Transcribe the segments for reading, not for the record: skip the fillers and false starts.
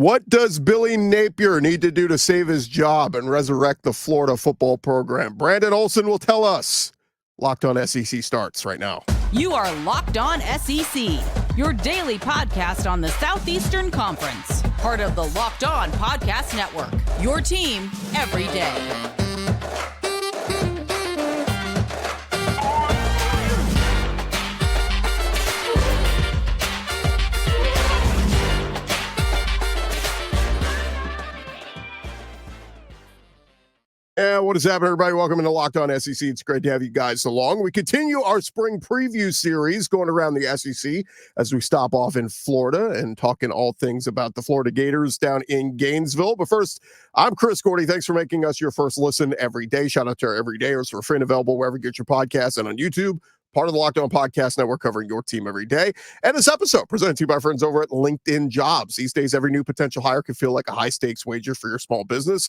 What does Billy Napier need to do to save his job and resurrect the Florida football program? Brandon Olsen will tell us. Locked On SEC starts right now. You are Locked On SEC, your daily podcast on the Southeastern Conference. Part of the Locked On Podcast Network, your team every day. And what is happening, everybody? Welcome into Locked On SEC. It's great to have you guys along. We continue our spring preview series going around the SEC as we stop off in Florida and talking all things about the Florida Gators down in Gainesville. But first, I'm Chris Gordy. Thanks for making us your first listen every day. Shout out to our everydayers for free and available wherever you get your podcasts and on YouTube. Part of the Locked On Podcast Network, covering your team every day. And this episode presented to you by friends over at LinkedIn Jobs. These days, every new potential hire can feel like a high-stakes wager for your small business.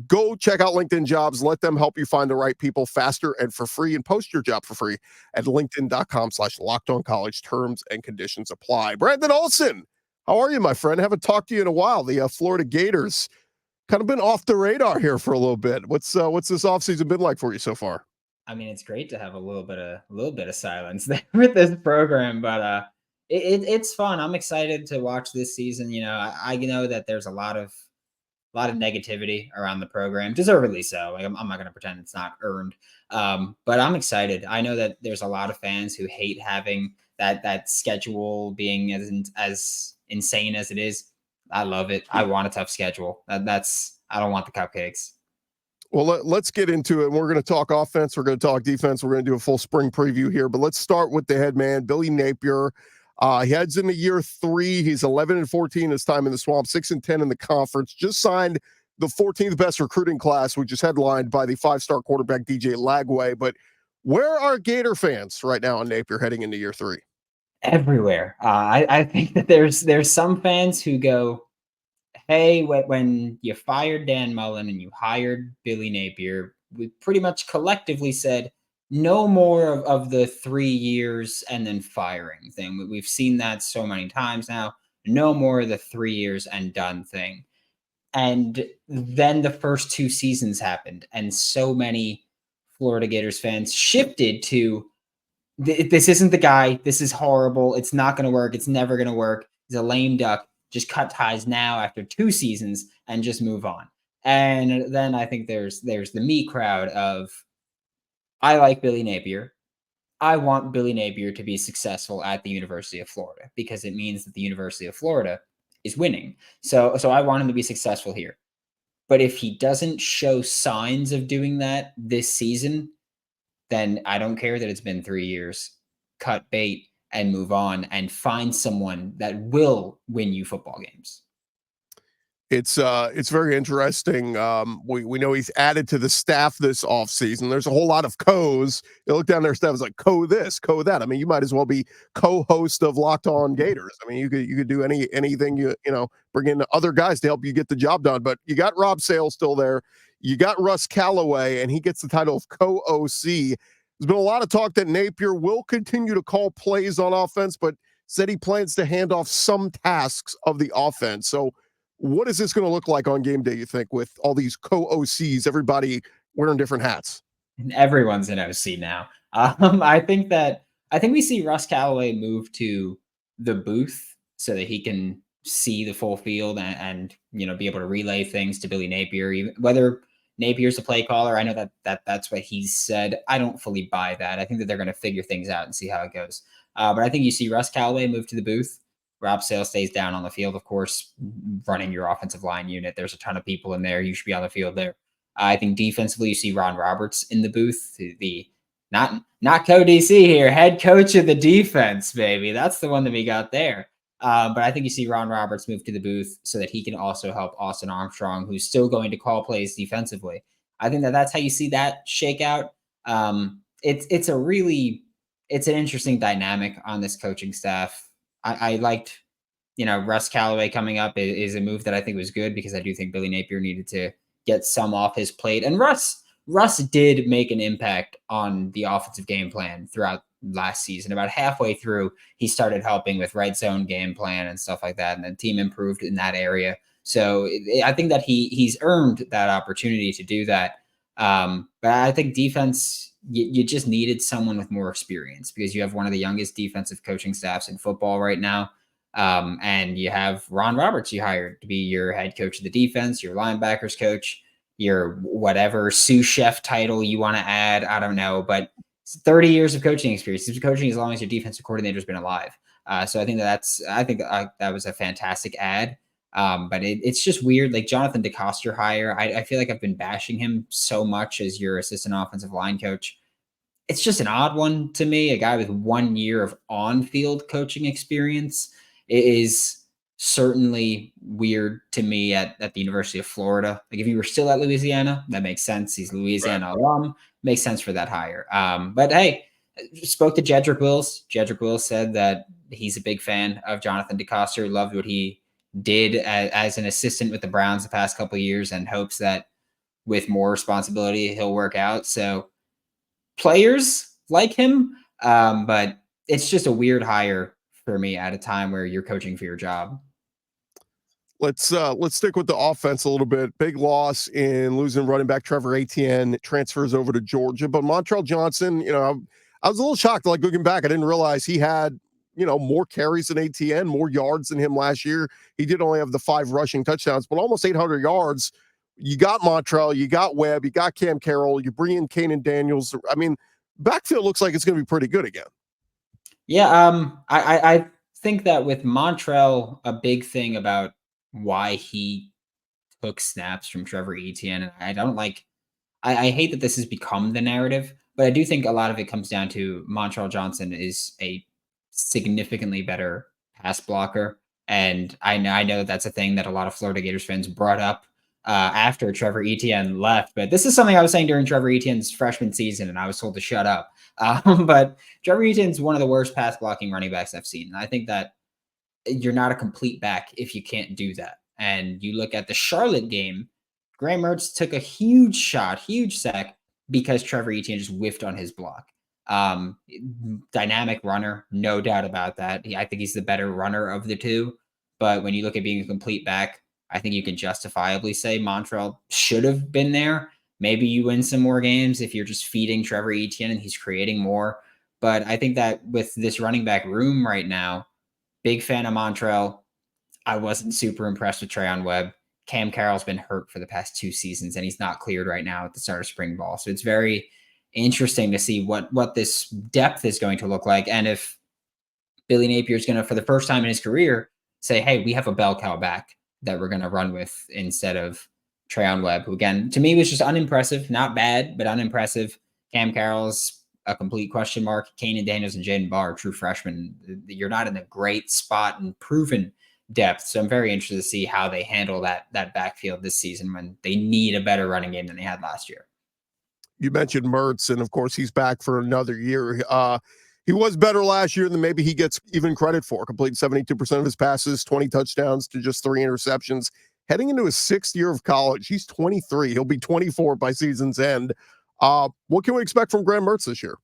Go check out LinkedIn Jobs. Let them help you find the right people faster and for free, and post your job for free at linkedin.com/LockedOnCollege. Terms and conditions apply. Brandon Olsen, how are you, my friend? Haven't talked to you in a while. The Florida Gators kind of been off the radar here for a little bit. What's this offseason been like for you so far? I mean, it's great to have a little bit of silence there with this program, but it's fun. I'm excited to watch this season. You know, I know that there's a lot of negativity around the program, deservedly so. Like, I'm not going to pretend it's not earned, but I'm excited. I know that there's a lot of fans who hate having that schedule being as insane as it is. I love it. I want a tough schedule. I don't want the cupcakes. Well, let's get into it. We're going to talk offense. We're going to talk defense. We're going to do a full spring preview here, but let's start with the head man, Billy Napier. He heads into year 3. He's 11-14 his time in the Swamp, 6-10 in the conference. Just signed the 14th best recruiting class, which is headlined by the 5-star quarterback DJ Lagway. But where are Gator fans right now on Napier heading into year 3? Everywhere. I think that there's some fans who go, hey, when you fired Dan Mullen and you hired Billy Napier, we pretty much collectively said no more of the 3 years and then firing thing. We've seen that so many times now. No more of the 3 years and done thing. And then the first 2 seasons happened, and so many Florida Gators fans shifted to, this isn't the guy. This is horrible. It's not going to work. It's never going to work. He's a lame duck. Just cut ties now after 2 seasons and just move on. And then I think there's the me crowd of, I like Billy Napier. I want Billy Napier to be successful at the University of Florida because it means that the University of Florida is winning. So I want him to be successful here. But if he doesn't show signs of doing that this season, then I don't care that it's been 3 years. Cut bait and move on and find someone that will win you football games. It's very interesting. We know he's added to the staff this offseason. There's a whole lot of co's. You look down their staff, it's like co this, co that. I mean, you might as well be co-host of Locked On Gators. I mean, you could do anything you bring in other guys to help you get the job done. But you got Rob Sale still there. You got Russ Callaway, and he gets the title of co-OC. There's been a lot of talk that Napier will continue to call plays on offense, but said he plans to hand off some tasks of the offense. So what is this going to look like on game day, you think, with all these co-OCs, everybody wearing different hats? Everyone's an OC now. I think we see Russ Callaway move to the booth so that he can see the full field and be able to relay things to Billy Napier, even whether Napier's a play caller. I know that's what he said. I don't fully buy that. I think that they're going to figure things out and see how it goes. But I think you see Russ Callaway move to the booth. Rob Sale stays down on the field, of course, running your offensive line unit. There's a ton of people in there. You should be on the field there. I think defensively, you see Ron Roberts in the booth, the not co-DC here, head coach of the defense, baby. That's the one that we got there. But I think you see Ron Roberts move to the booth so that he can also help Austin Armstrong, who's still going to call plays defensively. I think that's how you see that shake out. It's an interesting dynamic on this coaching staff. I liked, Russ Callaway coming up is a move that I think was good because I do think Billy Napier needed to get some off his plate. And Russ did make an impact on the offensive game plan throughout last season. About halfway through, he started helping with red zone game plan and stuff like that. And the team improved in that area. So I think that he's earned that opportunity to do that. But I think defense, you just needed someone with more experience because you have one of the youngest defensive coaching staffs in football right now. And you have Ron Roberts you hired to be your head coach of the defense, your linebackers coach, your whatever sous chef title you want to add. I don't know, but 30 years of coaching experience. He's been coaching as long as your defensive coordinator's been alive. So I think that was a fantastic add. But it's just weird. Like Jonathan DeCoster hire, I feel like I've been bashing him so much as your assistant offensive line coach. It's just an odd one to me. A guy with 1 year of on-field coaching experience is certainly weird to me at the University of Florida. Like if you were still at Louisiana, that makes sense. He's Louisiana alum. Makes sense for that hire. But hey, spoke to Jedrick Wills. Jedrick Wills said that he's a big fan of Jonathan DeCoster, loved what he did as an assistant with the Browns the past couple of years, and hopes that with more responsibility, he'll work out. So players like him, but it's just a weird hire for me at a time where you're coaching for your job. Let's stick with the offense a little bit. Big loss in losing running back Trevor Etienne, transfers over to Georgia. But Montrell Johnson, I was a little shocked. Like looking back, I didn't realize he had more carries than Etienne, more yards than him last year. He did only have the 5 rushing touchdowns, but almost 800 yards. You got Montrell, you got Webb, you got Cam Carroll, you bring in Kanan Daniels. I mean, backfield looks like it's going to be pretty good again. Yeah, I think that with Montrell, a big thing about why he took snaps from Trevor Etienne, and I hate that this has become the narrative, but I do think a lot of it comes down to Montrell Johnson is a significantly better pass blocker. And I know that's a thing that a lot of Florida Gators fans brought up after Trevor Etienne left. But this is something I was saying during Trevor Etienne's freshman season, and I was told to shut up. But Trevor Etienne's one of the worst pass blocking running backs I've seen. And I think that you're not a complete back if you can't do that. And you look at the Charlotte game, Graham Mertz took a huge shot, huge sack, because Trevor Etienne just whiffed on his block. Dynamic runner, no doubt about that. I think he's the better runner of the two. But when you look at being a complete back, I think you can justifiably say Montrell should have been there. Maybe you win some more games if you're just feeding Trevor Etienne and he's creating more. But I think that with this running back room right now, big fan of Montrell. I wasn't super impressed with Treyon Webb. Cam Carroll's been hurt for the past 2 seasons, and he's not cleared right now at the start of spring ball. So it's very interesting to see what this depth is going to look like. And if Billy Napier is going to, for the first time in his career, say, hey, we have a bell cow back that we're going to run with instead of Treyon Webb, who again, to me was just unimpressive, not bad, but unimpressive. Cam Carroll's a complete question mark. Kanan Daniels and Jaden Barr, true freshmen. You're not in a great spot and proven depth. So I'm very interested to see how they handle that backfield this season when they need a better running game than they had last year. You mentioned Mertz, and of course he's back for another year. He was better last year than maybe he gets even credit for. Completed 72% of his passes, 20 touchdowns to just 3 interceptions. Heading into his 6th year of college, he's 23. He'll be 24 by season's end. What can we expect from Graham Mertz this year?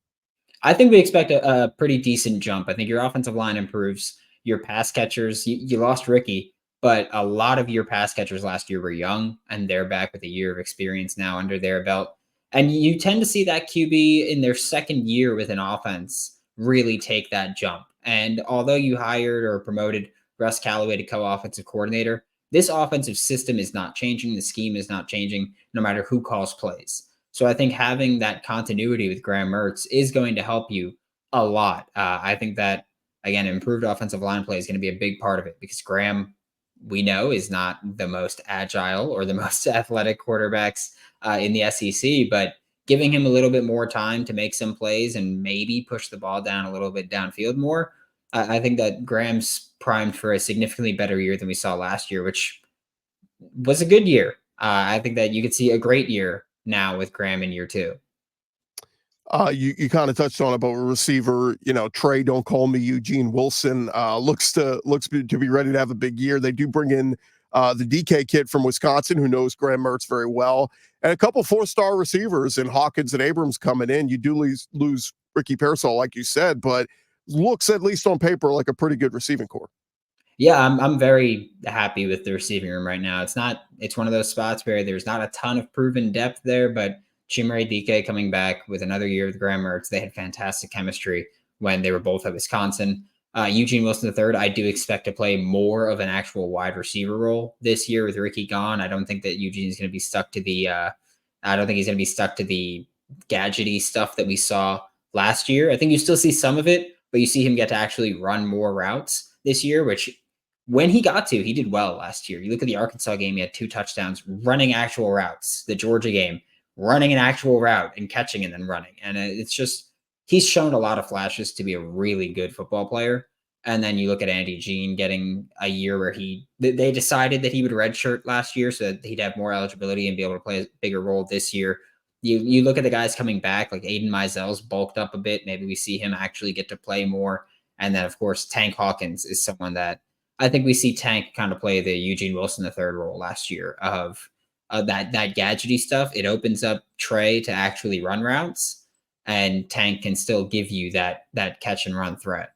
I think we expect a pretty decent jump. I think your offensive line improves. Your pass catchers, you lost Ricky, but a lot of your pass catchers last year were young, and they're back with a year of experience now under their belt. And you tend to see that QB in their 2nd year with an offense really take that jump. And although you hired or promoted Russ Callaway to co-offensive coordinator, this offensive system is not changing. The scheme is not changing, no matter who calls plays. So I think having that continuity with Graham Mertz is going to help you a lot. I think that, again, improved offensive line play is going to be a big part of it because Graham, we know, is not the most agile or the most athletic quarterbacks in the SEC, but giving him a little bit more time to make some plays and maybe push the ball down a little bit downfield more, I think that Graham's primed for a significantly better year than we saw last year, which was a good year. I think that you could see a great year now with Graham in year 2. You kind of touched on it, but receiver, Trey, don't call me Eugene Wilson, looks to be ready to have a big year. They do bring in the DK kid from Wisconsin who knows Graham Mertz very well, and a couple 4-star receivers in Hawkins and Abrams coming in. You do lose Ricky Pearsall, like you said, but looks, at least on paper, like a pretty good receiving core. Yeah, I'm very happy with the receiving room right now. It's one of those spots where there's not a ton of proven depth there, but Chimere Dike coming back with another year with Graham Mertz, they had fantastic chemistry when they were both at Wisconsin. Eugene Wilson III, I do expect to play more of an actual wide receiver role this year with Ricky gone. I don't think that Eugene's going to be stuck to the. I don't think he's going to be stuck to the gadgety stuff that we saw last year. I think you still see some of it, but you see him get to actually run more routes this year, which when he got to, he did well last year. You look at the Arkansas game, he had 2 touchdowns running actual routes. The Georgia game, running an actual route and catching and then running. And it's just, he's shown a lot of flashes to be a really good football player. And then you look at Andy Jean getting a year where they decided that he would redshirt last year so that he'd have more eligibility and be able to play a bigger role this year. You look at the guys coming back, like Aiden Mizell's bulked up a bit. Maybe we see him actually get to play more. And then, of course, Tank Hawkins is someone that I think we see Tank kind of play the Eugene Wilson III role last year of that gadgety stuff. It opens up Trey to actually run routes, and Tank can still give you that catch and run threat.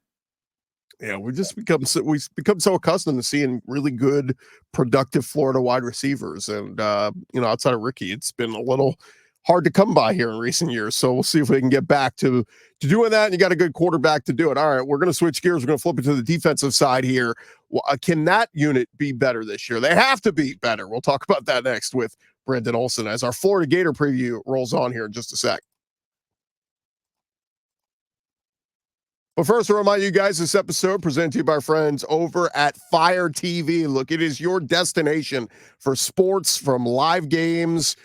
Yeah, we've become so accustomed to seeing really good, productive Florida wide receivers, and outside of Ricky, it's been a little hard to come by here in recent years. So we'll see if we can get back to doing that. And you got a good quarterback to do it. All right, we're going to switch gears. We're going to flip it to the defensive side here. Can that unit be better this year? They have to be better. We'll talk about that next with Brandon Olsen as our Florida Gator preview rolls on here in just a sec. But first, I'll remind you guys, this episode presented to you by our friends over at Fire TV. Look, it is your destination for sports, from live games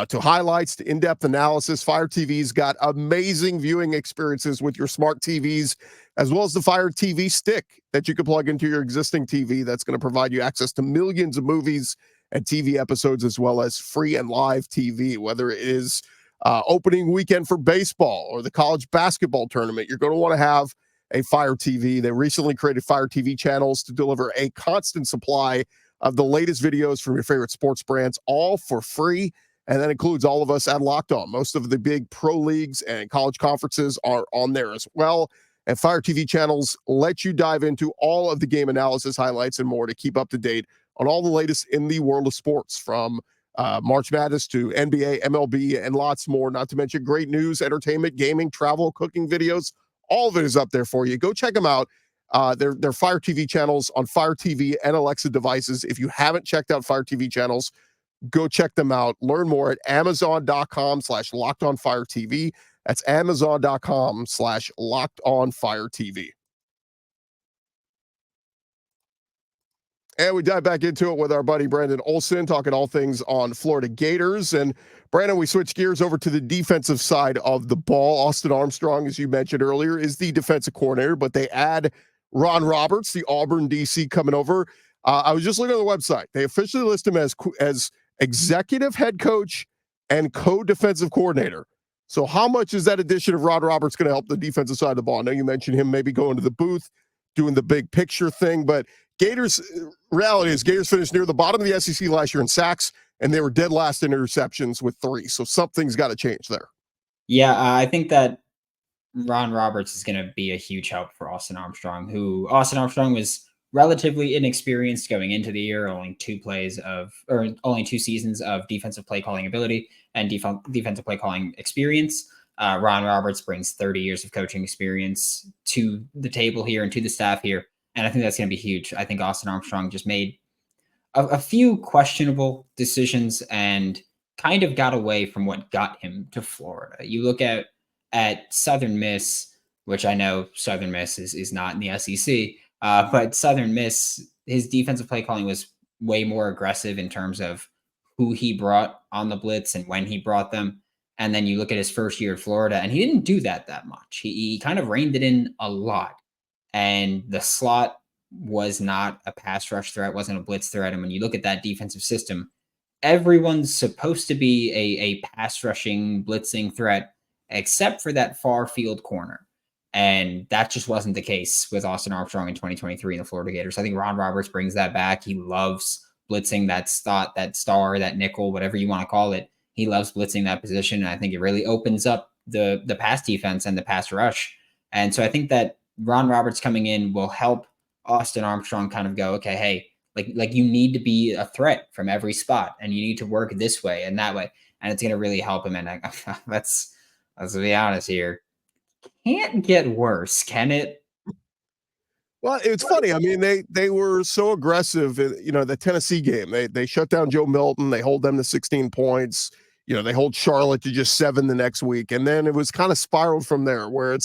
to highlights to in-depth analysis. Fire TV's got amazing viewing experiences with your smart TVs, as well as the Fire TV stick that you can plug into your existing TV that's going to provide you access to millions of movies and TV episodes, as well as free and live TV, whether it is opening weekend for baseball or the college basketball tournament. You're going to want to have a Fire TV. They recently created Fire TV channels to deliver a constant supply of the latest videos from your favorite sports brands, all for free. And that includes all of us at Locked On. Most of the big pro leagues and college conferences are on there as well. And Fire TV channels let you dive into all of the game analysis, highlights, and more to keep up to date on all the latest in the world of sports, from March Madness to NBA, MLB, and lots more, not to mention great news, entertainment, gaming, travel, cooking videos. All of it is up there for you. Go check them out. They're Fire TV channels on Fire TV and Alexa devices. If you haven't checked out Fire TV channels, go check them out. Learn more at amazon.com/lockedonfiretv. That's amazon.com/lockedonfiretv. And we dive back into it with our buddy Brandon Olsen, talking all things on Florida Gators. And Brandon, we switch gears over to the defensive side of the ball. Austin Armstrong, as you mentioned earlier, is the defensive coordinator, but they add Ron Roberts, the Auburn DC, coming over. I was just looking at the website. They officially list him as executive head coach and co-defensive coordinator. So how much is that addition of Ron Roberts going to help the defensive side of the ball? I know you mentioned him maybe going to the booth, doing the big picture thing, but Gators, reality is Gators finished near the bottom of the SEC last year in sacks, and they were dead last in interceptions with 3. So something's got to change there. Yeah, I think that Ron Roberts is going to be a huge help for Austin Armstrong, Austin was relatively inexperienced going into the year, only 2 seasons of defensive play calling ability and defensive play calling experience. Ron Roberts brings 30 years of coaching experience to the table here and to the staff here. And I think that's going to be huge. I think Austin Armstrong just made a few questionable decisions and kind of got away from what got him to Florida. You look at Southern Miss, which I know Southern Miss is not in the SEC, but Southern Miss, his defensive play calling was way more aggressive in terms of who he brought on the blitz and when he brought them. And then you look at his first year at Florida, and he didn't do that much. He kind of reined it in a lot. And the slot was not a pass rush threat, wasn't a blitz threat. And when you look at that defensive system, everyone's supposed to be a pass rushing, blitzing threat, except for that far field corner. And that just wasn't the case with Austin Armstrong in 2023 in the Florida Gators. I think Ron Roberts brings that back. He loves blitzing that slot, that star, that nickel, whatever you want to call it. He loves blitzing that position. And I think it really opens up the pass defense and the pass rush. And so I think that Ron Roberts coming in will help Austin Armstrong kind of go, okay, hey, like you need to be a threat from every spot, and you need to work this way and that way, and it's going to really help him. And let's be honest here, can't get worse, can it? Well, it's funny. I mean, they were so aggressive. The Tennessee game, they shut down Joe Milton. They hold them to 16 points. They hold Charlotte to just 7 the next week, and then it was kind of spiraled from there, where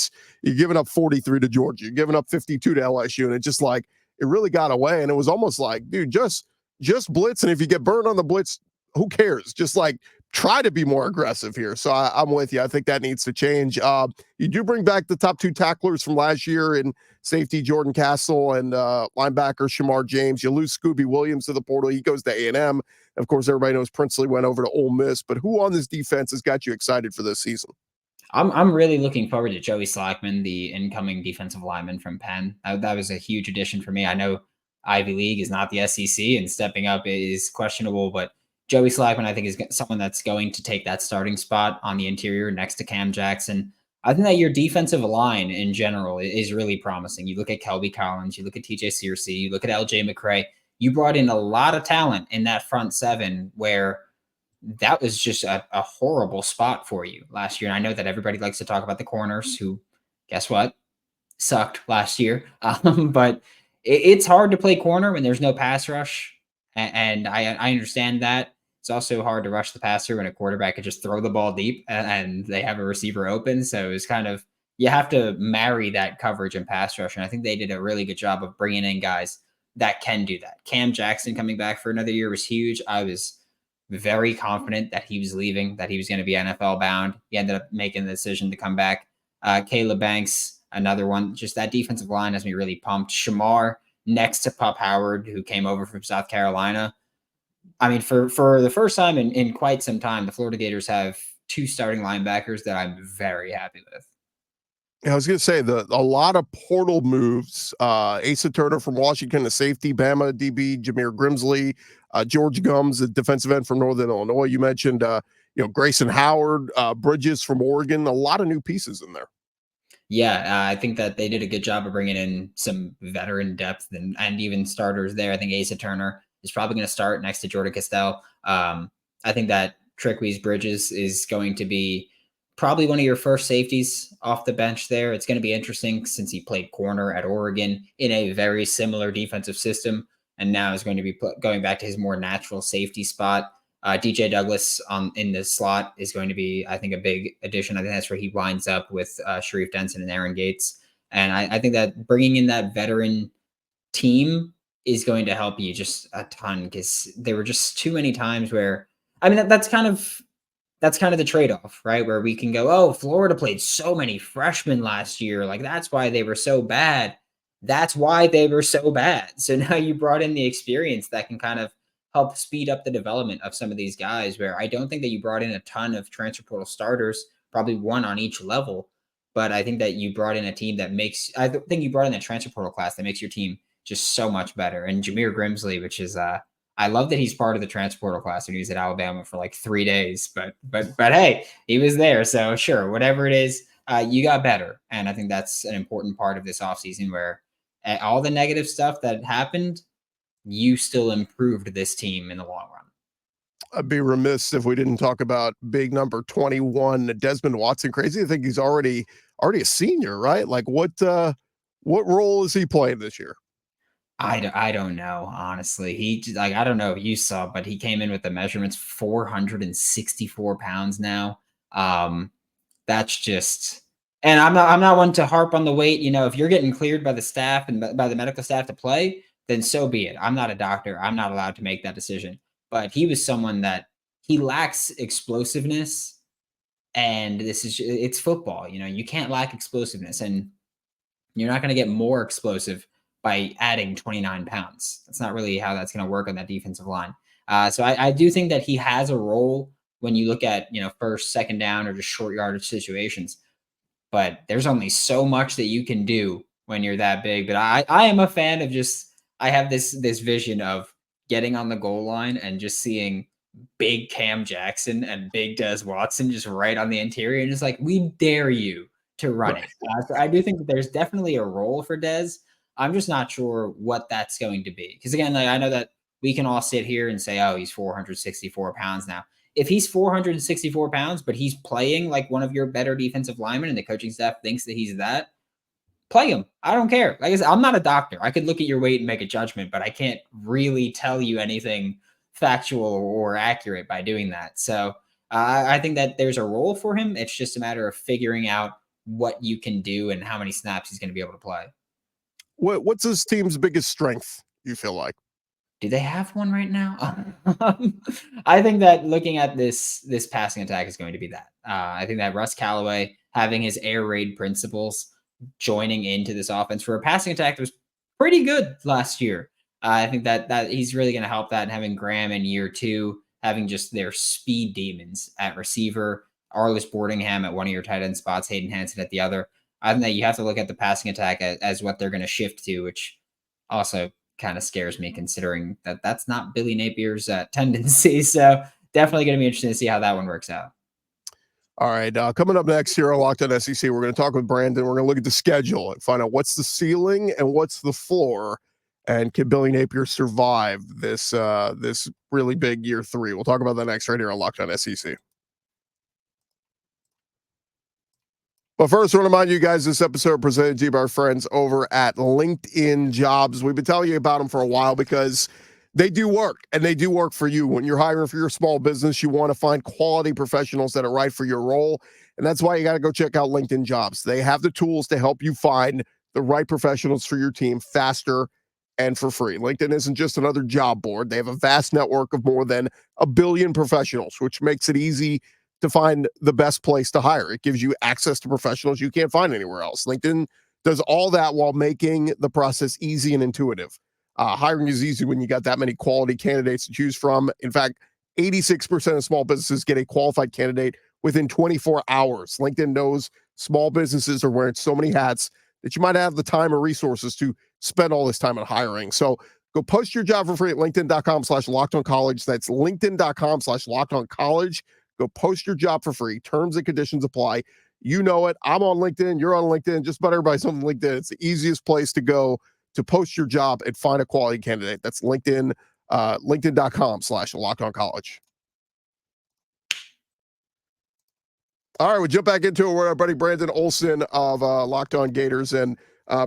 you're giving up 43 to Georgia, you're giving up 52 to LSU, and it just like it really got away. And it was almost like, dude, just blitz, and if you get burned on the blitz, who cares? Just like try to be more aggressive here. So I'm with you. I think that needs to change. You do bring back the top 2 tacklers from last year in safety Jordan Castle and linebacker Shamar James. You lose Scooby Williams to the portal. He goes to A&M. Of course, everybody knows Princely went over to Ole Miss. But who on this defense has got you excited for this season? I'm really looking forward to Joey Slackman, the incoming defensive lineman from Penn. That was a huge addition for me. I know Ivy League is not the SEC, and stepping up is questionable, but Joey Slackman, I think, is someone that's going to take that starting spot on the interior next to Cam Jackson. I think that your defensive line in general is really promising. You look at Kelby Collins, you look at TJ Searcy, you look at LJ McCray. You brought in a lot of talent in that front seven where that was just a horrible spot for you last year. And I know that everybody likes to talk about the corners who, guess what, sucked last year. But it's hard to play corner when there's no pass rush. And I understand that. It's also hard to rush the passer when a quarterback could just throw the ball deep and they have a receiver open. So it's kind of, you have to marry that coverage and pass rush. And I think they did a really good job of bringing in guys that can do that. Cam Jackson coming back for another year was huge. I was very confident that he was leaving, that he was going to be NFL bound. He ended up making the decision to come back. Caleb Banks, another one. Just that defensive line has me really pumped. Shamar next to Pup Howard, who came over from South Carolina. I mean, for the first time in quite some time, the Florida Gators have 2 starting linebackers that I'm very happy with. I was going to say a lot of portal moves. Asa Turner from Washington, the safety, Bama DB, Jameer Grimsley, George Gums, the defensive end from Northern Illinois. You mentioned, Grayson Howard, Bridges from Oregon. A lot of new pieces in there. Yeah, I think that they did a good job of bringing in some veteran depth and even starters there. I think Asa Turner is probably going to start next to Jordan Castell. I think that Trickweez Bridges is going to be probably one of your first safeties off the bench there. It's going to be interesting since he played corner at Oregon in a very similar defensive system, and now is going to be going back to his more natural safety spot. DJ Douglas in the slot is going to be, I think, a big addition. I think that's where he winds up with Sharif Denson and Aaron Gates. And I think that bringing in that veteran team is going to help you just a ton, because there were just too many times where, I mean, that's kind of the trade-off, right? Where we can go, oh, Florida played so many freshmen last year. Like, that's why they were so bad. That's why they were so bad. So now you brought in the experience that can kind of help speed up the development of some of these guys, where I don't think that you brought in a ton of transfer portal starters, probably one on each level. But I think that you brought in a team that I think you brought in a transfer portal class that makes your team just so much better. And Jameer Grimsley, which is, I love that he's part of the transfer portal class, and he was at Alabama for like 3 days, but hey, he was there. So sure, whatever it is, you got better. And I think that's an important part of this offseason, where all the negative stuff that happened, you still improved this team in the long run. I'd be remiss if we didn't talk about big number 21, Desmond Watson. Crazy. I think he's already a senior, right? Like what role is he playing this year? I don't know, honestly. I don't know if you saw, but he came in with the measurements 464 pounds now. That's just, and I'm not one to harp on the weight. If you're getting cleared by the staff and by the medical staff to play, then so be it. I'm not a doctor. I'm not allowed to make that decision. But he was someone that he lacks explosiveness, and it's football. You can't lack explosiveness, and you're not going to get more explosive by adding 29 pounds. That's not really how that's going to work on that defensive line. So I do think that he has a role when you look at, first, second down, or just short yardage situations. But there's only so much that you can do when you're that big. But I am a fan of I have this vision of getting on the goal line and just seeing big Cam Jackson and big Des Watson just right on the interior, and just like, we dare you to run it. So I do think that there's definitely a role for Des. I'm just not sure what that's going to be. Because again, like I know that we can all sit here and say, oh, he's 464 pounds now. If he's 464 pounds, but he's playing like one of your better defensive linemen and the coaching staff thinks that he's that, play him. I don't care. Like I said, I'm not a doctor. I could look at your weight and make a judgment, but I can't really tell you anything factual or accurate by doing that. So I think that there's a role for him. It's just a matter of figuring out what you can do and how many snaps he's going to be able to play. What's his team's biggest strength, you feel like? Do they have one right now? I think that looking at this passing attack is going to be that. I think that Russ Callaway having his air raid principles joining into this offense for a passing attack that was pretty good last year. I think that he's really going to help that, and having Graham in year 2, having just their speed demons at receiver, Arliss Boardingham at one of your tight end spots, Hayden Hansen at the other. I think that you have to look at the passing attack as what they're going to shift to, which also kind of scares me considering that that's not Billy Napier's tendency. So definitely going to be interesting to see how that one works out. All right, coming up next here on Locked On SEC, we're going to talk with Brandon. We're going to look at the schedule and find out what's the ceiling and what's the floor, and can Billy Napier survive this this really big year 3? We'll talk about that next right here on Locked On SEC. But first, I want to remind you guys, this episode presented to you by our friends over at LinkedIn Jobs. We've been telling you about them for a while because they do work, and they do work for you. When you're hiring for your small business, you want to find quality professionals that are right for your role, and that's why you got to go check out LinkedIn Jobs. They have the tools to help you find the right professionals for your team faster and for free. LinkedIn isn't just another job board. They have a vast network of more than 1 billion professionals, which makes it easy to find the best place to hire. It gives you access to professionals you can't find anywhere else. LinkedIn does all that while making the process easy and intuitive. Hiring is easy when you got that many quality candidates to choose from. In fact, 86% of small businesses get a qualified candidate within 24 hours. LinkedIn knows small businesses are wearing so many hats that you might have the time or resources to spend all this time on hiring. So go post your job for free at linkedin.com/lockedoncollege. That's linkedin.com/lockedoncollege. Go post your job for free. Terms and conditions apply. You know it. I'm on LinkedIn. You're on LinkedIn. Just about everybody's on LinkedIn. It's the easiest place to go to post your job and find a quality candidate. That's LinkedIn, linkedin.com/lockedoncollege. All right, we'll jump back into it with our buddy Brandon Olsen of Locked On Gators. And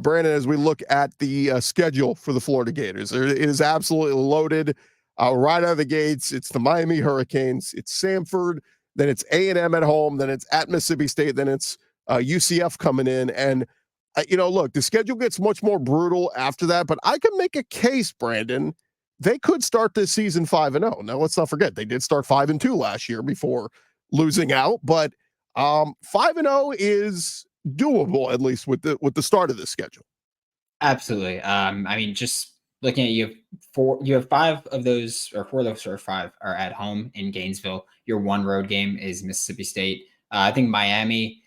Brandon, as we look at the schedule for the Florida Gators, it is absolutely loaded. Right out of the gates, it's the Miami Hurricanes, it's Samford, then it's A&M at home, then it's at Mississippi State, then it's UCF coming in. And, look, the schedule gets much more brutal after that, but I can make a case, Brandon, they could start this season 5-0. Now, let's not forget, they did start 5-2 last year before losing out, but 5-0 is doable, at least with the start of this schedule. Absolutely. Just looking at you have 5 of those, or 4 of those, or 5 are at home in Gainesville. Your one road game is Mississippi State. I think Miami,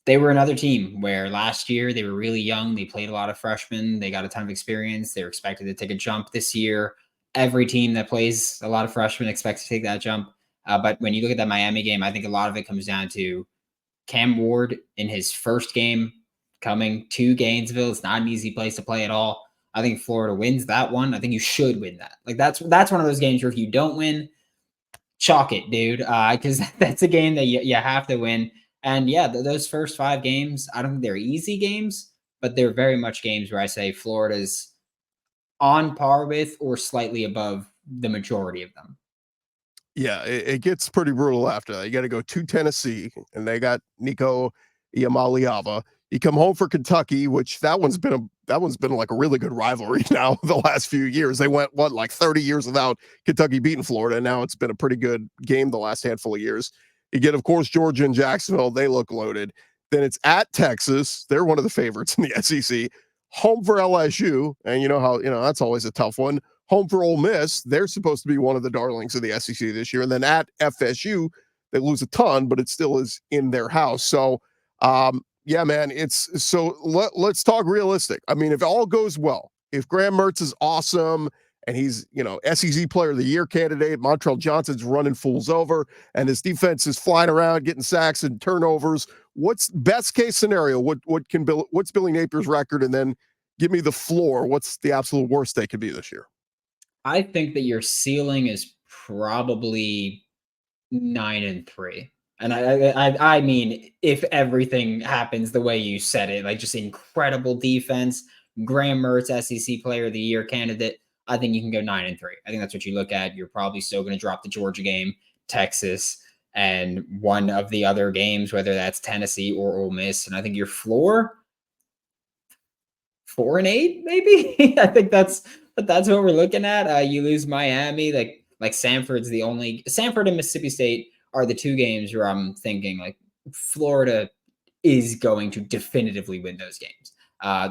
they were another team where last year they were really young. They played a lot of freshmen. They got a ton of experience. They were expected to take a jump this year. Every team that plays a lot of freshmen expects to take that jump. But when you look at that Miami game, I think a lot of it comes down to Cam Ward in his first game coming to Gainesville. It's not an easy place to play at all. I think Florida wins that one. I think you should win that. Like that's one of those games where if you don't win, chalk it, dude. Because that's a game that you have to win. And yeah, those first 5 games, I don't think they're easy games, but they're very much games where I say Florida's on par with or slightly above the majority of them. Yeah, it gets pretty brutal after that. You got to go to Tennessee, and they got Nico Iamaleava. You come home for Kentucky, which that one's been like a really good rivalry now the last few years. They went, like 30 years without Kentucky beating Florida. Now it's been a pretty good game the last handful of years. You get, of course, Georgia and Jacksonville. They look loaded. Then it's at Texas. They're one of the favorites in the SEC. Home for LSU. And that's always a tough one. Home for Ole Miss. They're supposed to be one of the darlings of the SEC this year. And then at FSU, they lose a ton, but it still is in their house. So, yeah, man, let's talk realistic. I mean, if all goes well, if Graham Mertz is awesome and he's, SEC Player of the Year candidate, Montrell Johnson's running fools over, and his defense is flying around, getting sacks and turnovers, what's best case scenario? What's Billy Napier's record? And then give me the floor. What's the absolute worst they could be this year? I think that your ceiling is probably 9-3. And I mean, if everything happens the way you said it, like just incredible defense, Graham Mertz, SEC Player of the Year candidate, I think you can go 9-3. I think that's what you look at. You're probably still going to drop the Georgia game, Texas, and one of the other games, whether that's Tennessee or Ole Miss. And I think your floor, 4-8, maybe. I think that's what we're looking at. You lose Miami, like Sanford and Mississippi State are the two games where I'm thinking like Florida is going to definitively win those games.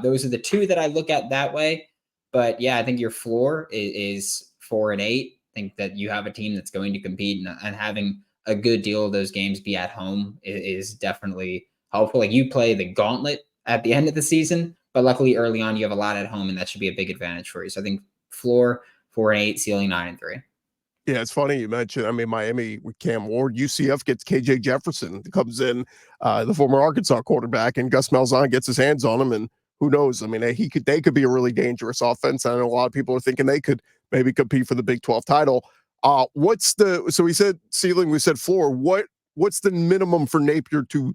Those are the two that I look at that way. But yeah, I think your floor is 4-8. I think that you have a team that's going to compete, and having a good deal of those games be at home is definitely helpful. Like, you play the gauntlet at the end of the season, but luckily early on you have a lot at home, and that should be a big advantage for you. So I think floor 4-8, ceiling 9-3. Yeah, it's funny you mentioned, I mean, Miami with Cam Ward, UCF gets KJ Jefferson, comes in, the former Arkansas quarterback, and Gus Malzahn gets his hands on him, and who knows? I mean, they could be a really dangerous offense. I know a lot of people are thinking they could maybe compete for the Big 12 title. So we said ceiling, we said floor. What's the minimum for Napier to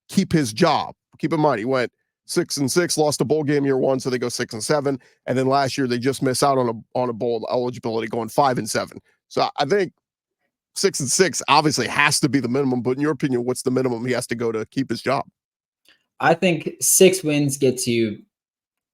keep his job? Keep in mind, he went 6-6, lost a bowl game year one, so they go 6-7, and then last year they just miss out on a bowl eligibility, going 5-7. So I think 6-6 obviously has to be the minimum. But in your opinion, what's the minimum he has to go to keep his job? I think 6 wins gets you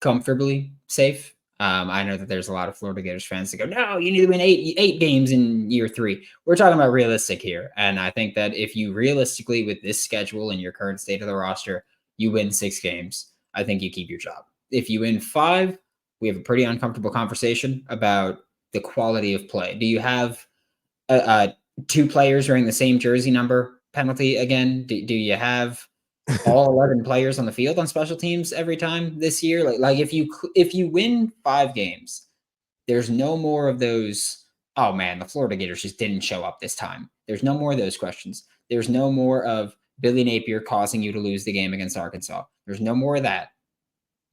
comfortably safe. I know that there's a lot of Florida Gators fans that go, no, you need to win eight games in year 3. We're talking about realistic here. And I think that if you realistically, with this schedule and your current state of the roster, you win 6 games, I think you keep your job. If you win 5, we have a pretty uncomfortable conversation about the quality of play. Do you have 2 players wearing the same jersey number penalty again? Do you have all 11 players on the field on special teams every time this year? Like if you win 5 games, there's no more of those, oh man, the Florida Gators just didn't show up this time. There's no more of those questions. There's no more of Billy Napier causing you to lose the game against Arkansas. There's no more of that.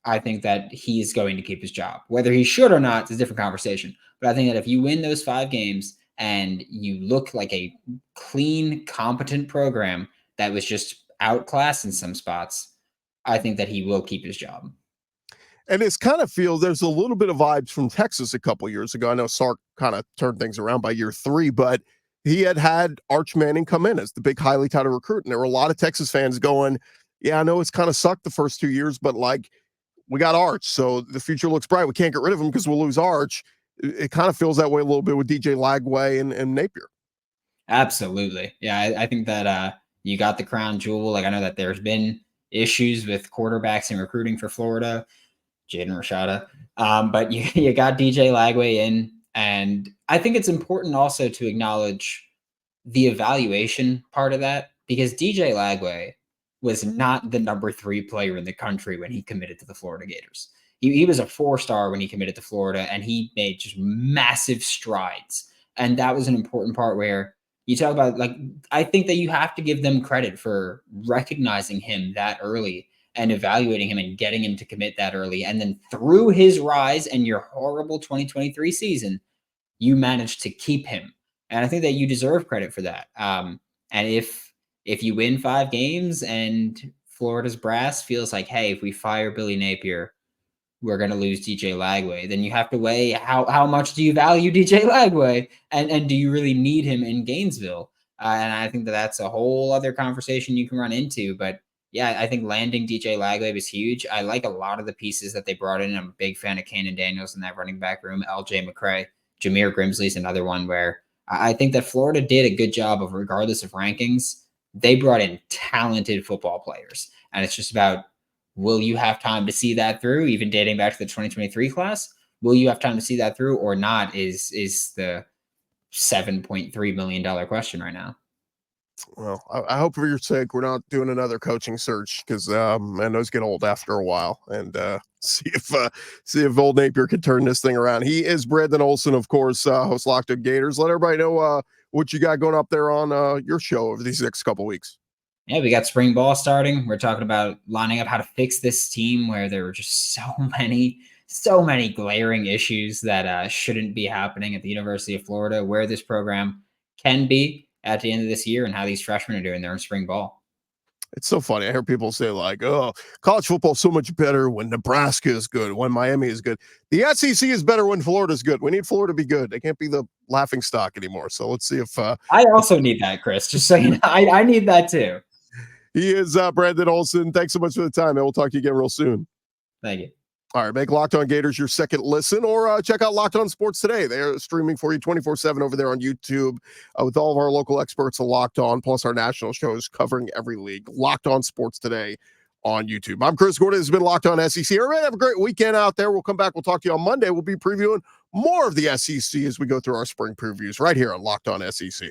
I think that he's going to keep his job. Whether he should or not is a different conversation. But I think that if you win those 5 games and you look like a clean, competent program that was just outclassed in some spots, I think that he will keep his job. And it's kind of feels there's a little bit of vibes from Texas a couple years ago. I know Sark kind of turned things around by year 3, but he had Arch Manning come in as the big, highly touted recruit. And there were a lot of Texas fans going, yeah, I know it's kind of sucked the first 2 years, but like, we got Arch, so the future looks bright. We can't get rid of him because we'll lose Arch. It kind of feels that way a little bit with DJ Lagway and Napier. Absolutely. Yeah, I think that you got the crown jewel. Like, I know that there's been issues with quarterbacks and recruiting for Florida, Jaden Rashada, but you got DJ Lagway in, and I think it's important also to acknowledge the evaluation part of that, because DJ Lagway was not the number 3 player in the country when he committed to the Florida Gators. He was a 4-star when he committed to Florida, and he made just massive strides. And that was an important part where you talk about, like, I think that you have to give them credit for recognizing him that early and evaluating him and getting him to commit that early. And then through his rise and your horrible 2023 season, you managed to keep him. And I think that you deserve credit for that. And if you win 5 games and Florida's brass feels like, hey, if we fire Billy Napier, we're going to lose DJ Lagway, then you have to weigh how much do you value DJ Lagway, and do you really need him in Gainesville? And I think that that's a whole other conversation you can run into. But yeah, I think landing DJ Lagway was huge. I like a lot of the pieces that they brought in. I'm a big fan of Kanan Daniels in that running back room. LJ McCray, Jameer Grimsley's another one where I think that Florida did a good job of, regardless of rankings, they brought in talented football players. And it's just about, will you have time to see that through, even dating back to the 2023 class? Will you have time to see that through or not is the $7.3 million question right now. Well, I hope for your sake we're not doing another coaching search, because man, those get old after a while. And see if old Napier can turn this thing around. He is Brandon Olsen, of course, host Locked On Gators. Let everybody know what you got going up there on your show over these next couple weeks. Yeah, we got spring ball starting. We're talking about lining up how to fix this team where there were just so many glaring issues that shouldn't be happening at the University of Florida, where this program can be at the end of this year, and how these freshmen are doing there in spring ball. It's so funny. I hear people say like, "Oh, college football is so much better when Nebraska is good, when Miami is good. The SEC is better when Florida is good. We need Florida to be good. They can't be the laughing stock anymore." So let's see if I also need that, Chris. Just so you know, I need that too. he is Brandon Olsen. Thanks so much for the time, and we'll talk to you again real soon. Thank you. All right, make Locked On Gators your second listen, or check out Locked On Sports Today. They're streaming for you 24/7 over there on YouTube with all of our local experts Locked On, plus our national shows covering every league. Locked On Sports Today on YouTube. I'm Chris Gordon. This has been Locked On SEC. Everybody have a great weekend out there. We'll come back. We'll talk to you on Monday. We'll be previewing more of the SEC as we go through our spring previews right here on Locked On SEC.